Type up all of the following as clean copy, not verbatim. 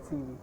HCV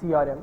CRM,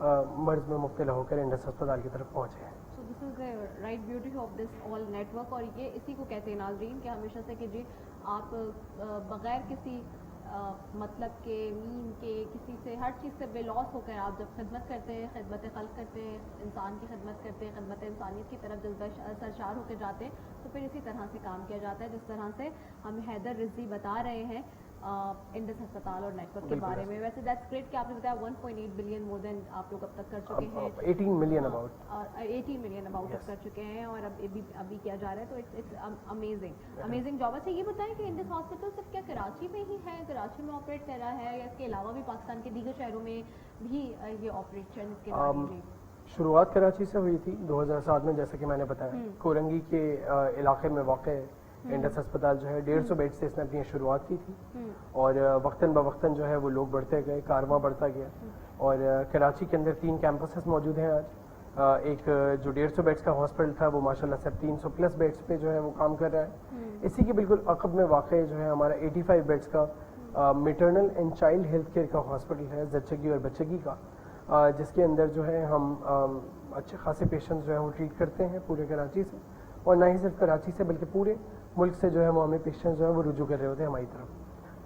مرض میں مبتلا ہو کر انڈس ہسپتال کی طرف پہنچے ہیں. So this is the right beauty of this all network, اور یہ اسی کو کہتے ہیں ناظرین کہ ہمیشہ سے کہ جی آپ بغیر کسی مطلب کے مین کے کسی سے ہر چیز سے بے لوس ہو کر آپ جب خدمت کرتے ہیں, خدمت خلق کرتے ہیں, انسان کی خدمت کرتے ہیں, خدمت انسانیت کی طرف جذبہ سرشار ہو کے جاتے ہیں, تو پھر اسی طرح سے کام کیا جاتا ہے جس طرح سے ہمیں حیدر رضوی بتا رہے ہیں انڈس ہسپتال اور نیٹ ورک کے بارے میں. ویسے دیٹس گریٹ کہ آپ نے بتایا 1.8 بلین مور دین آپ لوگ اب تک کر چکے ہیں, 18 ملین اباؤٹ, اور 18 ملین اباؤٹ اب کر چکے ہیں, اور اب ابھی کیا جا رہا ہے, تو اٹس امیزنگ جاب. اچھا یہ بتائیں کہ انڈس ہاسپٹل صرف کیا کراچی میں ہی ہے, کراچی میں آپریٹ کر رہا ہے, یا اس کے علاوہ بھی پاکستان کے دیگر شہروں میں بھی یہ آپریشن کے بارے میں؟ شروعات کراچی سے ہوئی تھی 2007 میں, جیسے کہ میں نے بتایا. کورنگی کے علاقے میں واقع انڈس ہسپتال جو ہے 150 بیڈ سے اس نے اپنی شروعات کی تھی, اور وقتاً بوقتاً جو ہے وہ لوگ بڑھتے گئے, کارواں بڑھتا گیا, اور کراچی کے اندر 3 کیمپسز موجود ہیں آج. ایک جو 150 بیڈس کا ہاسپٹل تھا وہ ماشاءاللہ سے 300+ بیڈس پہ جو ہے وہ کام کر رہا ہے. اسی کے بالکل عقب میں واقع جو ہے ہمارا 85 بیڈس کا maternal and child health care کا ہاسپٹل ہے, زچگی اور بچگی کا, جس کے اندر جو ہے ہم اچھے خاصے پیشنٹس جو ہیں وہ ٹریٹ کرتے ہیں پورے کراچی سے, اور نہ ہی صرف کراچی سے بلکہ پورے ملک سے جو ہے وہ ہمیں پیشنٹس جو ہیں وہ رجوع کر رہے ہوتے ہیں ہماری طرف.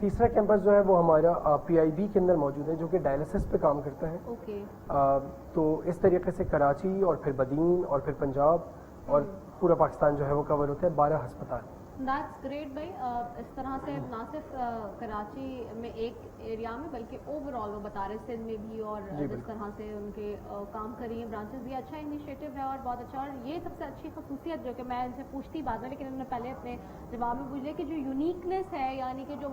تیسرا کیمپس جو ہے وہ ہمارا PIB کے اندر موجود ہے, جو کہ ڈائلسس پہ کام کرتا ہے. تو اس طریقے سے کراچی اور پھر بدین اور پھر پنجاب اور پورا پاکستان جو ہے وہ کور ہوتا ہے, 12 ہسپتال. دیٹس گریٹ بھائی. اس طرح سے نہ صرف کراچی میں ایک ایریا میں بلکہ اوور آل وہ بتا رہے سندھ میں بھی, اور جس طرح سے ان کے کام کر رہی ہیں برانچز بھی, اچھا انیشیٹو ہے اور بہت اچھا. اور یہ سب سے اچھی خصوصیت جو کہ میں ان سے پوچھتی بعد میں, لیکن انہوں نے پہلے اپنے جواب میں پوچھ لیا کہ جو یونیکنیس ہے, یعنی کہ جو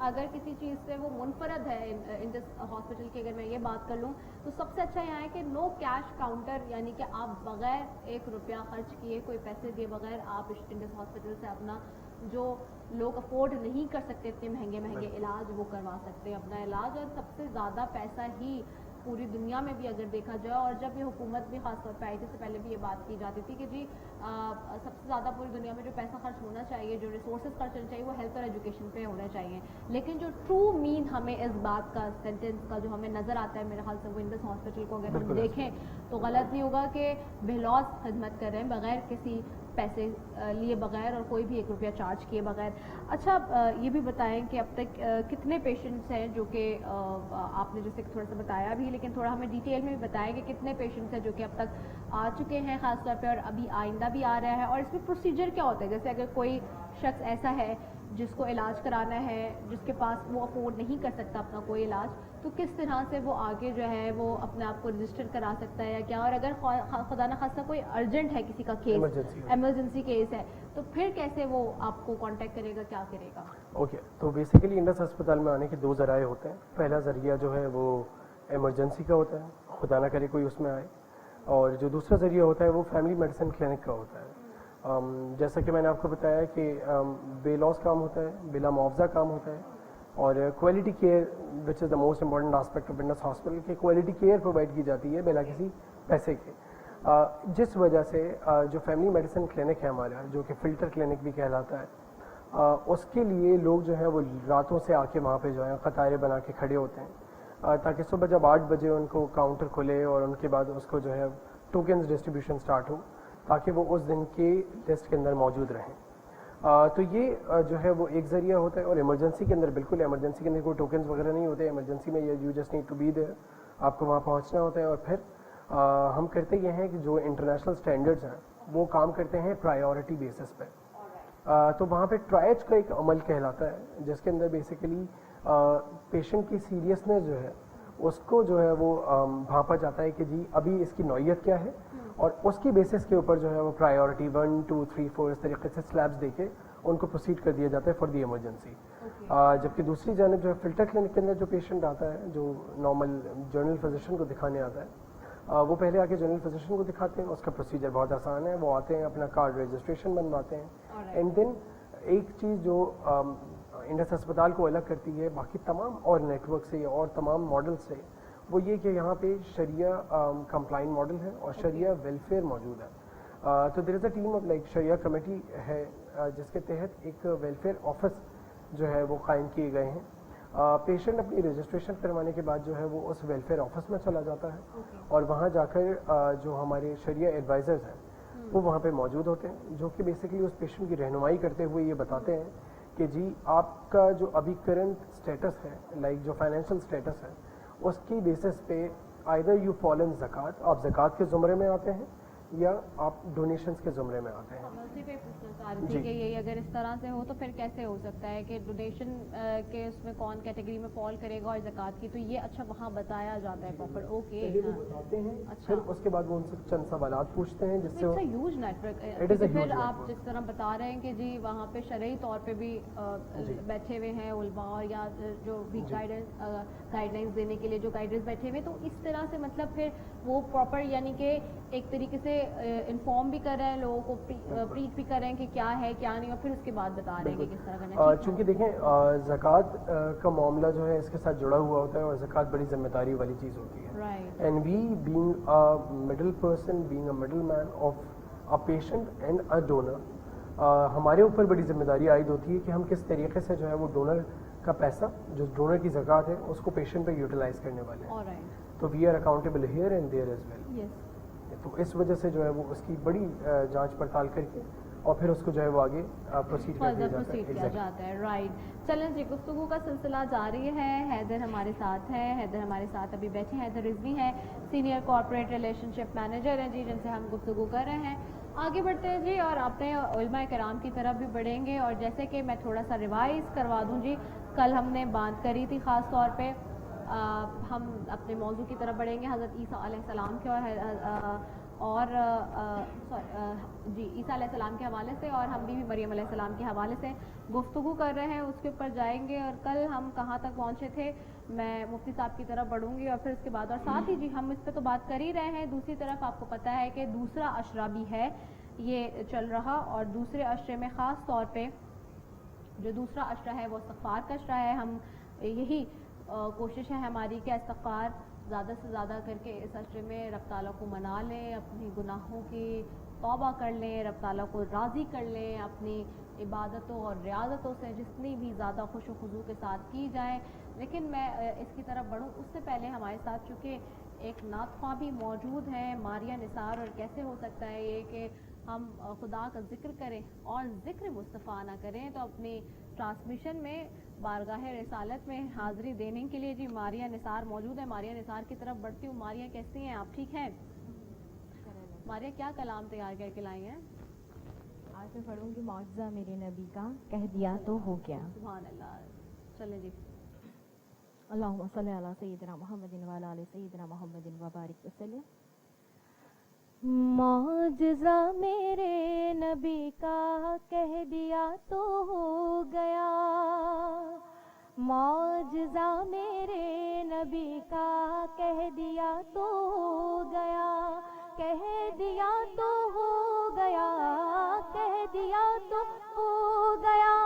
اگر کسی چیز سے وہ منفرد ہے انڈس ہاسپٹل کی, اگر میں یہ بات کر لوں تو سب سے اچھا یہاں ہے کہ نو کیش کاؤنٹر, یعنی کہ آپ بغیر 1 روپیہ خرچ کیے, کوئی پیسے دیے بغیر آپ انڈس ہاسپٹل سے اپنا جو لوگ افورڈ نہیں کر سکتے اتنے مہنگے علاج وہ کروا سکتے ہیں اپنا علاج. اور سب سے زیادہ پیسہ ہی پوری دنیا میں بھی اگر دیکھا جائے, اور جب یہ حکومت بھی خاص طور پہ آئی تھی, سے پہلے بھی یہ بات کی جاتی تھی کہ جی سب سے زیادہ پوری دنیا میں جو پیسہ خرچ ہونا چاہیے, جو ریسورسز خرچ ہونا چاہیے, وہ ہیلتھ اور ایجوکیشن پہ ہونا چاہیے. لیکن جو ٹرو مین ہمیں اس بات کا سینٹینس کا جو ہمیں نظر آتا ہے میرے خیال سے, وہ انڈس ہاسپٹل کو اگر ہم دیکھیں تو غلط نہیں ہوگا کہ بہلوز خدمت کر رہے ہیں بغیر کسی پیسے لیے بغیر, اور کوئی بھی 1 روپیہ چارج کیے بغیر. اچھا یہ بھی بتائیں کہ اب تک کتنے پیشنٹس ہیں, جو کہ آپ نے جیسے تھوڑا سا بتایا بھی, لیکن تھوڑا ہمیں ڈیٹیل میں بھی بتائیں کہ کتنے پیشنٹس ہیں جو کہ اب تک آ چکے ہیں خاص طور پہ, اور ابھی آئندہ بھی آ رہا ہے, اور اس میں پروسیجر کیا ہوتا ہے. جیسے اگر کوئی شخص ایسا ہے جس کو علاج کرانا ہے, جس کے پاس وہ افورڈ نہیں کر سکتا اپنا کوئی علاج, تو کس طرح سے وہ آگے جو ہے وہ اپنے آپ کو رجسٹر کرا سکتا ہے یا کیا, اور اگر خدا نخواستہ کوئی ارجنٹ ہے کسی کا کیس, ایمرجنسی کیس ہے, تو پھر کیسے وہ آپ کو کانٹیکٹ کرے گا, کیا کرے گا؟ اوکے, تو بیسیکلی انڈس ہسپتال میں آنے کے 2 ذرائع ہوتے ہیں. پہلا ذریعہ جو ہے وہ ایمرجنسی کا ہوتا ہے, خدا نہ کرے کوئی اس میں آئے, اور جو دوسرا ذریعہ ہوتا ہے وہ فیملی میڈیسن کلینک کا ہوتا ہے. جیسا کہ میں نے آپ کو بتایا کہ بے لاس کام ہوتا ہے, بلا معاوضہ کام ہوتا ہے, اور quality care which is the most important aspect of Indus hospital, کی کوالٹی کیئر پرووائڈ کی جاتی ہے بلا کسی پیسے کے. جس وجہ سے جو فیملی میڈیسن کلینک ہے ہمارا, جو کہ فلٹر کلینک بھی کہلاتا ہے, اس کے لیے لوگ جو ہیں وہ راتوں سے آ کے وہاں پہ جو ہے قطاریں بنا کے کھڑے ہوتے ہیں, تاکہ صبح جب 8 بجے ان کو کاؤنٹر کھلے اور ان کے بعد اس کو جو ہے ٹوکنز ڈسٹریبیوشن سٹارٹ ہو, تاکہ وہ اس دن کے لسٹ کے اندر موجود رہیں. تو یہ جو ہے وہ ایک ذریعہ ہوتا ہے. اور ایمرجنسی کے اندر بالکل ایمرجنسی کے اندر کوئی ٹوکنز وغیرہ نہیں ہوتے. ایمرجنسی میں you just need to be there, آپ کو وہاں پہنچنا ہوتا ہے. اور پھر ہم کرتے یہ ہیں کہ جو انٹرنیشنل اسٹینڈرڈز ہیں وہ کام کرتے ہیں پرائیورٹی بیسس پہ. تو وہاں پہ ٹرائچ کا ایک عمل کہلاتا ہے, جس کے اندر بیسیکلی پیشنٹ کی سیریسنس جو ہے اس کو جو ہے وہ بھانپا جاتا ہے کہ جی ابھی اس کی نوعیت کیا ہے, اور اس کی بیسس کے اوپر جو ہے وہ پرائیورٹی 1 2 3 4 اس طریقے سے سلیبس دے کے ان کو پروسیڈ کر دیا جاتا ہے فار دی ایمرجنسی. جبکہ دوسری جانب جو ہے فلٹر کلینک کے اندر جو پیشنٹ آتا ہے, جو نارمل جنرل فزیشین کو دکھانے آتا ہے, وہ پہلے آ کے جنرل فزیشین کو دکھاتے ہیں. اس کا پروسیجر بہت آسان ہے. وہ آتے ہیں, اپنا کارڈ رجسٹریشن بنواتے ہیں, اینڈ دین ایک چیز جو انڈس ہسپتال کو الگ کرتی ہے باقی تمام اور نیٹ ورک سے اور تمام ماڈل سے, وہ یہ کہ یہاں پہ شریعہ کمپلائن ماڈل ہے اور شریعہ ویلفیئر موجود ہے. تو there is a team of like شریعہ کمیٹی ہے, جس کے تحت ایک ویلفیئر آفس جو ہے وہ قائم کیے گئے ہیں, پیشنٹ اپنی رجسٹریشن کروانے کے بعد جو ہے وہ اس ویلفیئر آفس میں چلا جاتا ہے اور وہاں جا کر جو ہمارے شریعہ ایڈوائزرز ہیں وہ وہاں پہ موجود ہوتے ہیں، جو کہ بیسکلی اس پیشنٹ کی رہنمائی کرتے ہوئے یہ بتاتے ہیں کہ جی آپ کا جو ابھی کرنٹ اسٹیٹس ہے، لائک جو فائنینشیل اسٹیٹس ہے، اس کی بیسس پہ آئدر یو فال ان زکوٰۃ، آپ زکوٰۃ کے زمرے میں آتے ہیں یا آپ ڈونیشنز کے زمرے میں آتے ہیں۔ اسی پہ پوچھنا چاہ رہی تھی کہ یہ اگر اس طرح سے ہو تو پھر کیسے ہو سکتا ہے کہ ڈونیشن کے اس میں کون کیٹیگری میں فال کرے گا اور زکوٰۃ کی، تو یہ اچھا وہاں بتایا جاتا ہے پراپر، اوکے وہ بتاتے ہیں، پھر اس کے بعد وہ ان سے چند سوالات پوچھتے ہیں جس سے ہیوج نیٹ ورک، پھر آپ جس طرح بتا رہے ہیں کہ جی وہاں پہ شرعی طور پہ بھی بیٹھے ہوئے ہیں علماء اور یا جو بھی گائیڈ لائنس دینے کے لیے جو گائیڈرز بیٹھے ہوئے، تو اس طرح سے مطلب پھر وہ پراپر یعنی کہ ایک طریقے سے انفارم بھی کر رہے ہیں لوگوں کو، پریچ بھی کر رہے ہیں کہ کیا ہے کیا نہیں، اور پھر اس کے بعد بتا رہے ہیں کہ کس طرح کرنا ہے۔ چونکہ دیکھیں زکوٰۃ کا معاملہ جو ہے اس کے ساتھ جڑا ہوا ہوتا ہے اور زکوٰۃ بڑی ذمہ داری والی چیز ہوتی ہے، and we being a middle person, being a middle man of a patient and a donor, ہمارے اوپر بڑی ذمہ داری عائد ہوتی ہے کہ ہم کس طریقے سے جو ہے وہ ڈونر کا پیسہ جو ڈونر کی زکوٰۃ ہے اس کو پیشنٹ پہ یوٹیلائز کرنے والے ہیں، تو we are accountable here and there as well. تو اس وجہ سے جو ہے وہ اس کی بڑی جانچ پڑتال کر کے اور پھر اس کو جو ہے وہ آگے پروسیڈ کیا جاتا ہے۔ رائٹ، چلیں جی، گفتگو کا سلسلہ جاری ہے۔ حیدر ہمارے ساتھ ہے، حیدر ہمارے ساتھ ابھی بیٹھے ہیں، حیدر رضوی ہیں، سینئر کارپوریٹ ریلیشن شپ مینیجر ہیں جی، جن سے ہم گفتگو کر رہے ہیں۔ آگے بڑھتے ہیں جی اور اپنے علماء کرام کی طرف بھی بڑھیں گے، اور جیسے کہ میں تھوڑا سا ریوائز کروا دوں جی، کل ہم نے بات کری تھی خاص طور پہ، ہم اپنے موضوع کی طرف بڑھیں گے حضرت عیسیٰ علیہ السلام کے اور جی عیسیٰ علیہ السلام کے حوالے سے، اور ہم بھی مریم علیہ السلام کے حوالے سے گفتگو کر رہے ہیں، اس کے اوپر جائیں گے۔ اور کل ہم کہاں تک پہنچے تھے، میں مفتی صاحب کی طرف بڑھوں گی اور پھر اس کے بعد، اور ساتھ ہی جی ہم اس پہ تو بات کر ہی رہے ہیں، دوسری طرف آپ کو پتہ ہے کہ دوسرا عشرہ بھی ہے یہ چل رہا، اور دوسرے عشرے میں خاص طور پہ جو دوسرا عشرہ ہے وہ استغفار کا عشرہ ہے۔ ہم یہی کوشش ہے ہماری کہ استغفار زیادہ سے زیادہ کر کے اس عشرے میں رب تعالیٰ کو منا لیں، اپنی گناہوں کی توبہ کر لیں، رب تعالیٰ کو راضی کر لیں، اپنی عبادتوں اور ریاضتوں سے جتنی بھی زیادہ خوش و خضوع کے ساتھ کی جائیں۔ لیکن میں اس کی طرف بڑھوں اس سے پہلے ہمارے ساتھ چونکہ ایک نعت خواں بھی موجود ہیں ماریہ نثار، اور کیسے ہو سکتا ہے یہ کہ ہم خدا کا ذکر کریں اور ذکر مصطفیٰ نہ کریں، تو اپنی ٹرانسمیشن میں بارگاہ رسالت میں حاضری دینے کے لیے جی ماریہ نثار موجود ہے۔ ماریہ نثار کی طرف بڑھتی ہوں۔ ماریہ کیسی ہیں آپ، ٹھیک ہیں؟ ماریہ کیا کلام تیار کر کے لائی ہیں؟ آج میں پڑھوں گی معجزہ میرے نبی کا، کہہ دیا تو ہو گیا۔ سبحان اللہ، چلیں جی۔ اللہم صلی علی سیدنا محمد وعلی آل سیدنا محمد وبارک وسلم۔ معجزہ میرے نبی کا کہہ دیا تو ہو گیا، معجزہ میرے نبی کا کہہ دیا تو ہو گیا، کہہ دیا تو ہو گیا، کہہ دیا تو ہو گیا،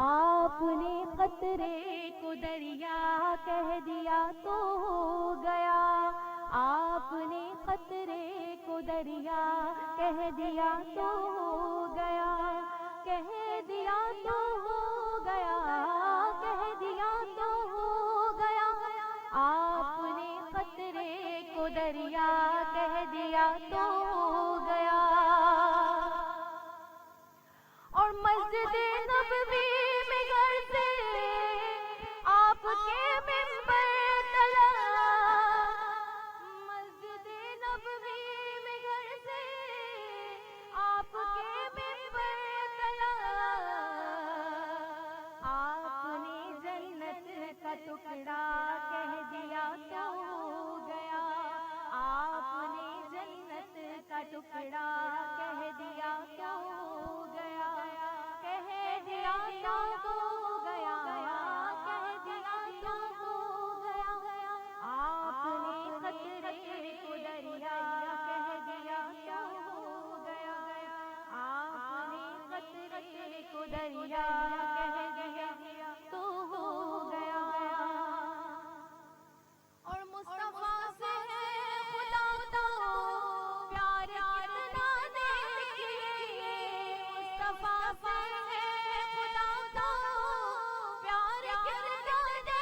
آپ نے قطرے کو دریا کہہ دیا تو ہو گیا، آپ نے قطرے کو دریا کہہ دیا تو ہو گیا، کہہ دیا تو ہو گیا، کہہ دیا تو ہو گیا، آپ نے قطرے کو دریا کہہ دیا تو ہو گیا۔ اور مسجد نبوی میں گھر سے آپ کے ممبر تلا، مسجد نبوی میں گھر سے آپ کے ممبر تلا، آپ نے جنت کا ٹکڑا کہہ دیا تو ہو گیا، آپ نے جنت کا ٹکڑا کہہ دیا تو ہو گیا، کہہ دیا تو ہو گیا، کہہ دیا تو ہو گیا، آپ نے قطرے کو دریا کہہ دیا تو ہو گیا، آپ نے قطرے کو دریا کہہ دیا تو ہو گیا۔ اور مصطفیٰ سے ہے خدا تو پیار کتنا دیکھیے، مصطفیٰ سے ہے خدا تو پیار کتنا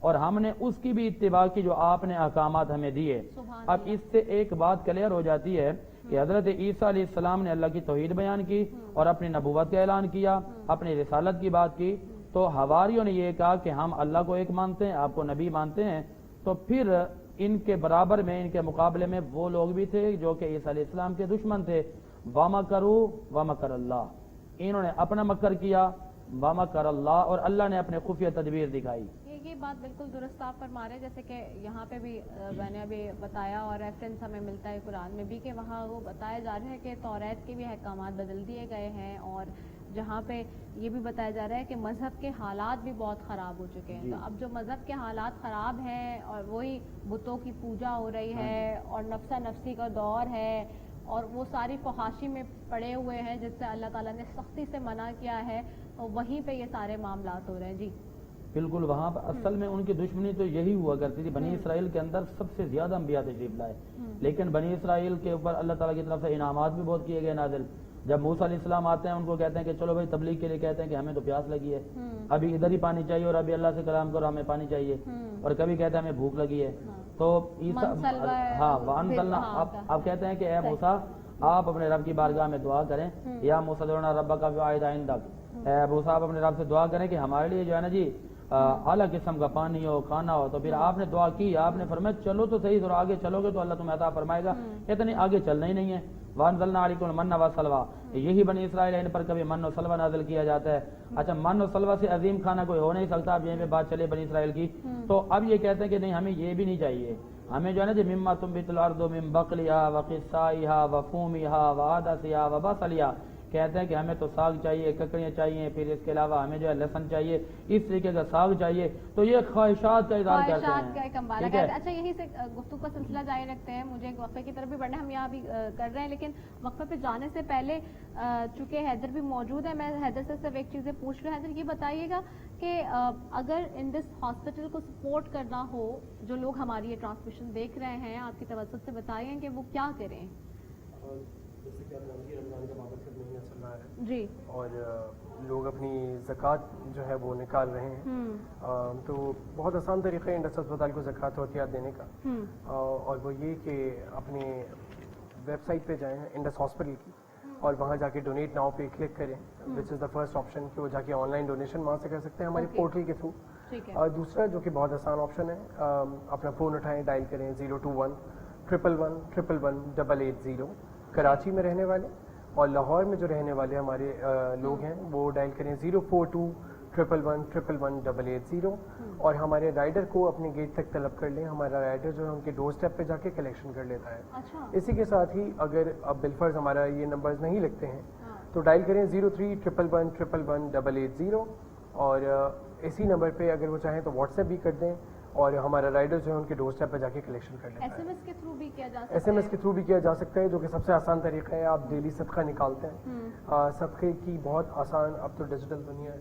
اور ہم نے اس کی بھی اتباع کی جو آپ نے احکامات ہمیں دیے. اب اس سے ایک بات کلیئر ہو جاتی ہے کہ حضرت عیسیٰ علیہ السلام نے اللہ کی توحید بیان کی اور اپنی نبوت کا اعلان کیا, اپنی رسالت کی بات کی, تو حواریوں نے یہ کہا کہ ہم اللہ کو ایک مانتے ہیں, آپ کو نبی مانتے ہیں. تو پھر ان کے برابر میں, ان کے مقابلے میں وہ لوگ بھی تھے جو کہ عیسیٰ علیہ السلام کے دشمن تھے. وَمَكَرُوا وَمَكَرَ اللَّهُ, انہوں نے اپنا مکر کیا, وَمَكَرَ اللَّهُ, اور اللہ نے اپنے خفیہ تدبیر دکھائی. یہ بات بالکل درست آپ فرما رہے ہیں, جیسے کہ یہاں پہ بھی میں نے ابھی بتایا اور ریفرنس ہمیں ملتا ہے قرآن میں بھی کہ وہاں وہ بتایا جا رہا ہے کہ توریت کے بھی احکامات بدل دیے گئے ہیں, اور جہاں پہ یہ بھی بتایا جا رہا ہے کہ مذہب کے حالات بھی بہت خراب ہو چکے ہیں. تو اب جو مذہب کے حالات خراب ہیں اور وہی بتوں کی پوجا ہو رہی ہے اور نفسا نفسی کا دور ہے اور وہ ساری فحاشی میں پڑے ہوئے ہیں جس سے اللہ تعالیٰ نے سختی سے منع کیا ہے, اور وہیں پہ یہ سارے معاملات ہو رہے ہیں. جی بالکل, وہاں پر اصل میں ان کی دشمنی تو یہی ہوا کرتی تھی. بنی اسرائیل کے اندر سب سے زیادہ انبیاء تشریف لائے, لیکن بنی اسرائیل کے اوپر اللہ تعالیٰ کی طرف سے انعامات بھی بہت کیے گئے نازل. جب موسیٰ علیہ السلام آتے ہیں ان کو کہتے ہیں کہ چلو بھائی تبلیغ کے لیے, کہتے ہیں کہ ہمیں تو پیاس لگی ہے, ابھی ادھر ہی پانی چاہیے, اور ابھی اللہ سے کلام کرو ہمیں پانی چاہیے, اور کبھی کہتے ہیں ہمیں بھوک لگی ہے. تو آپ کہتے ہیں کہ اے موسیٰ آپ اپنے رب کی بارگاہ میں دعا کریں, یا موسیٰ ادعو ربک بوعد عندک, اے موسیٰ آپ اپنے رب سے دعا کریں کہ ہمارے لیے جو ہے نا جی اعلیٰ قسم کا پانی ہو, کھانا ہو. تو پھر آپ نے دعا کی, آپ نے فرمایا چلو تو صحیح, ذرا آگے چلو گے تو اللہ تمہیں عطا فرمائے گا. کہتے نہیں آگے چلنا ہی نہیں ہے. وَأَنزَلْنَا عَلَيْكُمُ الْمَنَّ وَالسَّلْوَىٰ, یہی بنی اسرائیل ان پر کبھی من و سلوہ نازل کیا جاتا ہے. اچھا, من و سلوہ سے عظیم کھانا کوئی ہو نہیں سکتا. اب یہیں پہ بات چلے بنی اسرائیل کی, تو اب یہ کہتے ہیں کہ نہیں ہمیں یہ بھی نہیں چاہیے, ہمیں جو ہے نا جی مما تنبت الارض من بقلها وقثائها وفومها وعدسها وبصلها, کہتے ہیں کہ ہمیں تو ساگ چاہیے, ککڑیاں چاہیے, پھر اس کے علاوہ ہمیں جو ہے لہسن چاہیے, اس طریقے کا ساگ چاہیے. تو یہ خواہشات کا اظہار کرتے ہیں. اچھا, یہی سے گفتگو کا سلسلہ جاری رکھتے ہیں. مجھے ایک وقفے کی طرف بھی بڑھنا ہے, ہم یہاں بھی کر رہے ہیں, لیکن وقفے پہ جانے سے پہلے چونکہ حیدر بھی موجود ہے, میں حیدر سے صرف ایک چیزیں پوچھ رہا ہوں. حیدر یہ بتائیے گا کہ اگر ان دس ہاسپٹل کو سپورٹ کرنا ہو, جو لوگ ہماری یہ ٹرانسمیشن دیکھ رہے ہیں, آپ کی توسط سے بتائیں کہ وہ کیا کریں. جیسے کہ رمضان کا بابرکت مہینہ چل رہا ہے جی, اور لوگ اپنی زکوٰۃ جو ہے وہ نکال رہے ہیں, تو بہت آسان طریقہ ہے انڈس اسپتال کو زکوٰۃ و عطیات دینے کا, اور وہ یہ کہ اپنے ویب سائٹ پہ جائیں انڈس ہاسپٹل کی, اور وہاں جا کے ڈونیٹ ناؤ پہ کلک کریں, وچ از دا فرسٹ آپشن, کہ وہ جا کے آن لائن ڈونیشن وہاں سے کر سکتے ہیں ہمارے پورٹل کے تھرو. اور دوسرا جو کہ بہت آسان آپشن ہے, اپنا فون اٹھائیں, ڈائل کریں 021-111-111-880. کراچی میں رہنے والے اور لاہور میں جو رہنے والے ہمارے لوگ ہیں وہ ڈائل کریں 042-111-111-880, اور ہمارے رائڈر کو اپنے گیٹ تک طلب کر لیں. ہمارا رائڈر جو ہے ان کے ڈور اسٹیپ پہ جا کے کلیکشن کر لیتا ہے. اسی کے ساتھ ہی اگر اب بالفرض ہمارا یہ نمبرز نہیں لگتے ہیں تو ڈائل کریں 03-111-111-880, اور اسی نمبر پہ اگر وہ چاہیں تو واٹس ایپ بھی کر دیں, اور ہمارا رائڈر جو ہے ان کے ڈور اسٹیپ پہ جا کے کلیکشن کر لیتا ہے. ایس ایم ایس کے تھرو بھی کیا جا سکتا ہے. ایس ایم ایس کے تھرو بھی کیا جا سکتا ہے, جو کہ سب سے آسان طریقہ ہے. آپ ڈیلی صدقہ نکالتے ہیں, صدقے کی بہت آسان, اب تو ڈیجیٹل دنیا ہے,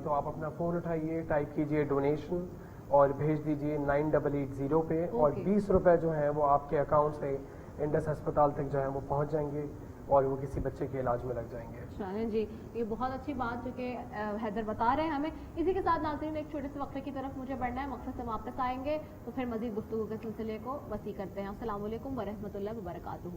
تو آپ اپنا فون اٹھائیے, ٹائپ کیجئے ڈونیشن اور بھیج دیجئے 9880 پہ, اور 20 روپے جو ہیں وہ آپ کے اکاؤنٹ سے انڈس ہسپتال تک جو ہے وہ پہنچ جائیں گے, اور وہ کسی بچے کے علاج میں لگ جائیں گے. چلیں جی, یہ بہت اچھی بات جو کہ حیدر بتا رہے ہیں ہمیں. اسی کے ساتھ ناظرین ایک چھوٹے سے وقفے کی طرف مجھے بڑھنا ہے, وقفے سے واپس آئیں گے تو پھر مزید گفتگو کے سلسلے کو وسیع کرتے ہیں. السلام علیکم ورحمۃ اللہ وبرکاتہ.